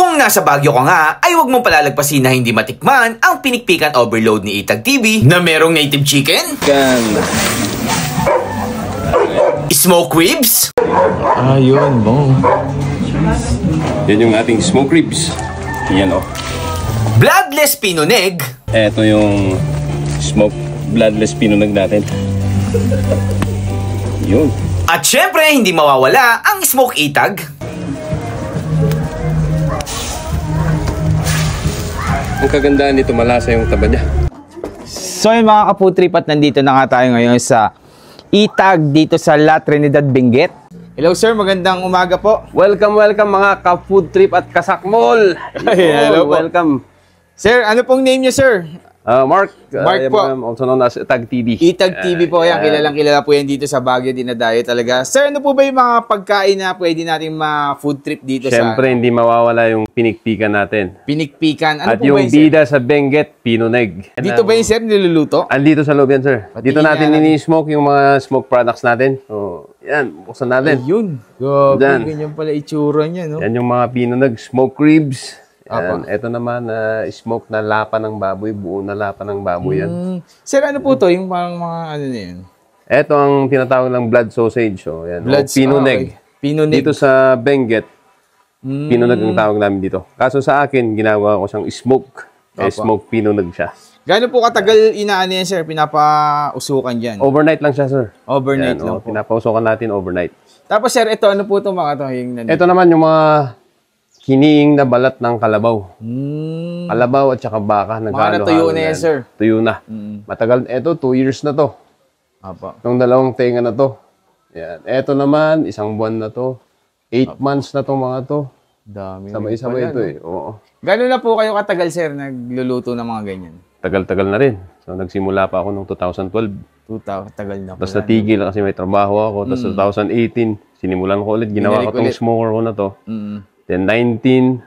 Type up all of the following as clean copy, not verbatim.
Kung nasa Baguio ka nga, ay huwag mong palalagpasin na hindi matikman ang pinikpikan overload ni Itag TV na merong native chicken, smoke ribs, yun, bong. Yan yung ating smoke ribs. Yan o. bloodless pinoneg, Eto yung smoke bloodless pinunag natin. Yun. at syempre hindi mawawala ang smoke itag. Ang kagandahan nito, malasa yung taba niya. So yun mga ka-food trip, at nandito na nga tayo ngayon sa Itag dito sa La Trinidad, Benguet. Hello sir, magandang umaga po. Welcome mga ka-food trip at kasakmol. Hello po. Welcome. Sir, ano pong name niyo sir? Mark. Mark po. Also known as Itag TV. Itag TV po yan, kilalang kilala po yan dito sa Baguio, dinadayo talaga. Sir, ano po ba yung mga pagkain na pwede nating ma-food trip dito? Siyempre, hindi mawawala yung pinikpikan natin. Pinikpikan. Ano at po yung ba yun, sir? bida sa Benguet, pinoneg. Dito ba yung sir niluluto? Andito sa loob yan, sir. Patingin Dito natin nga natin. ini-smoke yung mga smoke products natin. So, yan, buksan natin. Ayun. Grabe, Dyan. ganyan pala itsura niya, no? Yan yung mga pinoneg, smoke ribs. Yan. Apa. Ito naman, smoke na lapa ng baboy, buo na lapa ng baboy yan. Sir, ano po to? Yung parang mga ano na yun? Ito ang tinatawag ng blood sausage. So, yan. Blood- Pinoneg. okay. Pinoneg. Dito sa Benguet, pinoneg ang tawag namin dito. Kaso sa akin, ginawa ko siyang smoke. Smoke pinoneg siya. Gaano po katagal inaano yan, sir? Pinapausukan dyan? Overnight lang siya, sir. Overnight Yan, lang po. pinapausokan natin overnight. Tapos, sir, ito, ano po itong mga to? Yung nandito? Ito naman yung mga kiniing na balat ng kalabaw. Kalabaw at saka baka. Mga natuyo na yan, sir. Tuyo na. Matagal. Ito, 2 years na to. Apa. Itong dalawang tenga na to. Yan. Ito naman, 1 buwan na to. 8 months na to mga to. Dami. Sabay-sabay ito eh. Oo. Gano'n na po kayo katagal, sir, nagluluto ng mga ganyan? Tagal-tagal na rin. So, nagsimula pa ako noong 2012. 2,000, tagal na po. Tapos natigil kasi may trabaho ako. Tapos 2018, sinimulan ko ulit. Ginawa ko Binalik tong ulit. smoker ko na to. Mm. Then 19,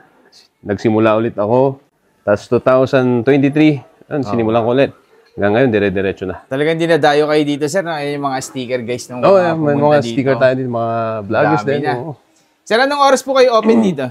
nagsimula ulit ako. Tapos 2023, sinimulan ko ulit. Hanggang ngayon, dire-diretso na. Talagang dinadayo kayo dito, sir, na yung mga sticker, guys, nung Oh, mga may pumunta mga dito. sticker tayo dito, mga vloggers Dami din. na. Oo. Sir, anong oras po kayo open dito?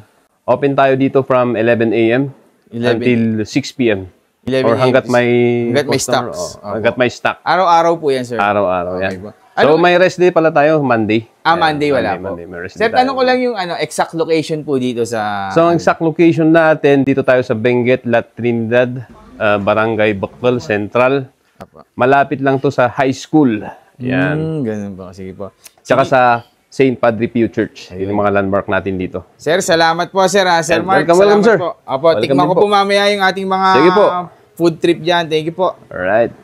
Open tayo dito from 11 a.m. 11. until 6 p.m. 11 Or hanggat may Hanggat may customer, stocks. hanggat may stock. Araw-araw po yan, sir. Araw-araw Okay yan. po. So Ano- may rest day pala tayo, Monday. Monday wala po. Monday, may rest Sir, day tayo. tanong ko lang yung exact location po dito sa... So ang exact location natin, dito tayo sa Benguet, La Trinidad, Barangay Bacol, Central. Apa. Malapit lang to sa high school. Yan. Ganun po. Sige po. Tsaka sa St. Padre Pio Church. Yun yung mga landmark natin dito. Sir, salamat po, sir. Sir Mark, Welcome, salamat sir. po. Apo, Welcome tikman din ko po po. mamaya yung ating mga Sige po. food trip dyan. Thank you po. Alright.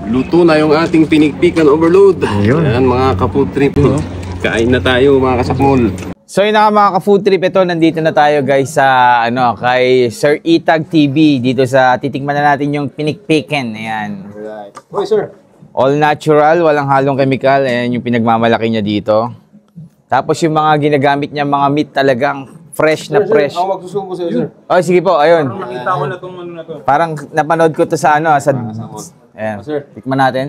Luto na yung ating pinikpikan overload. Yan mga ka-food trip. Kain na tayo mga kasakmol. So yun na nga mga ka-food trip, ito, nandito na tayo guys sa kay Sir Itag TV dito sa titikman na natin yung pinikpikan. Ayan. Alright. Hoy sir. All natural, walang halong chemical. Ayan yung pinagmamalaki niya dito. Tapos yung mga ginagamit niya, mga meat talagang fresh na fresh. Ako magsusubo sa'yo sir. Oh, sige po, ayun. Nakita ko na itong ano na to. Parang napanood ko to sa sa ayan. Sir. Tikman natin.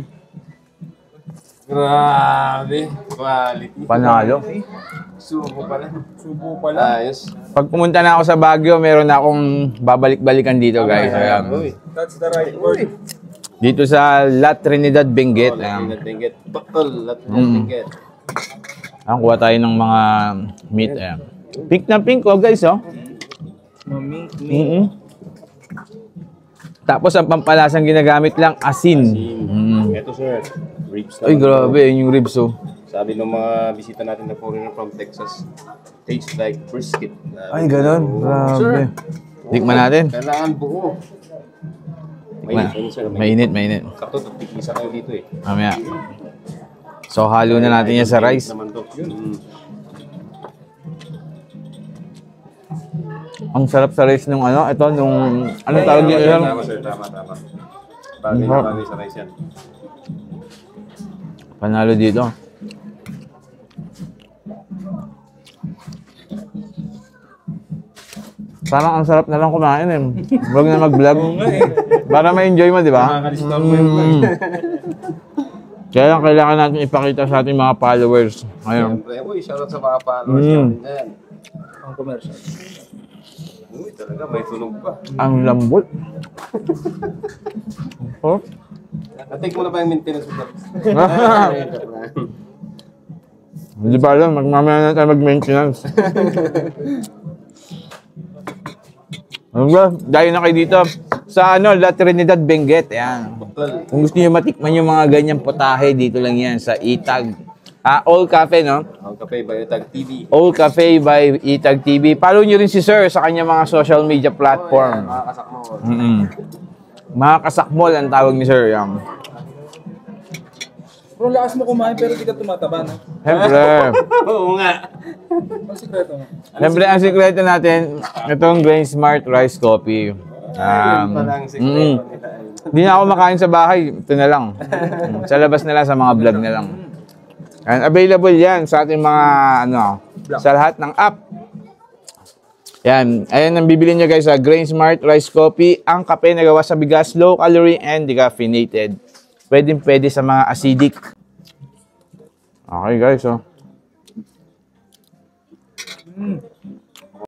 Grabe. Quality. Panalo. Subo pala. Subo pala. Ayos. Pag pumunta na ako sa Baguio, meron na akong babalik-balikan dito, guys. Ayan. That's the right word. Dito sa La Trinidad, Benguet. Ayan. Benguet. Bakol. Benguet. Ayan, kuha tayo ng mga meat. Ayan. Pink na pink, oh, guys, oh. Mami. Tapos, ang pampalasang ginagamit lang, asin. Ito sir. Ribs Ay, grabe, yun yung ribs, oh. Sabi ng mga bisita natin na foreigner from Texas, tastes like brisket. Ay, ganun. Grabe. Tikman natin. Kailangan buo. Mainit, sir. Mainit, mainit. Sakto, tagpipisa kayo dito eh. Mamaya. So, halo na natin yan sa rice. Naman to. Ang sarap sa rice nung ito, nung, anong tawag niya? Tama sir, tama. Bagay na bagay sa rice yan. Panalo dito. Parang ang sarap na lang kumain eh. Huwag na mag-vlog. Para ma-enjoy mo, di ba? Nakaka-disturb mo yung vlog. Kaya lang kailangan natin ipakita sa ating mga followers. Ayun. Siyempre, uy, shoutout sa mga followers natin dyan. Ang commercial. Uy, talaga, may tunog pa. Ang lambot. Oh. Natik mo na ba yung maintenance mo? Hindi ba alam, mamaya na tayo mag-maintenance. Ano ba? Dahil na kayo dito sa La Trinidad, Benguet. Ayan. Kung gusto niyo matikman yung mga ganyang potahe, dito lang yan sa Itag. All Cafe, no? Ang Cafe by Itag TV. All Cafe by Itag TV. Follow niyo rin si Sir sa kanyang mga social media platform. Makakasak mo. Mga kasakmol ang tawag ni Sir. Yan. Bro, lakas mo kumain pero di ka tumataba, no? Siyempre. Oo nga. Ang sikreto mo. Siyempre, ang sikreto natin, itong Grain Smart Rice Coffee. Parang sikreto nila. Hindi na ako makain sa bahay. Ito na lang. Sa labas na lang, sa mga vlog na lang. And available yan sa ating mga, sa lahat ng app. Yan. Ayan ang bibili nyo guys sa Grain Smart Rice Coffee. Ang kape na gawa sa bigas, low calorie and decaffeinated. Pwede sa mga acidic. Okay guys, oh.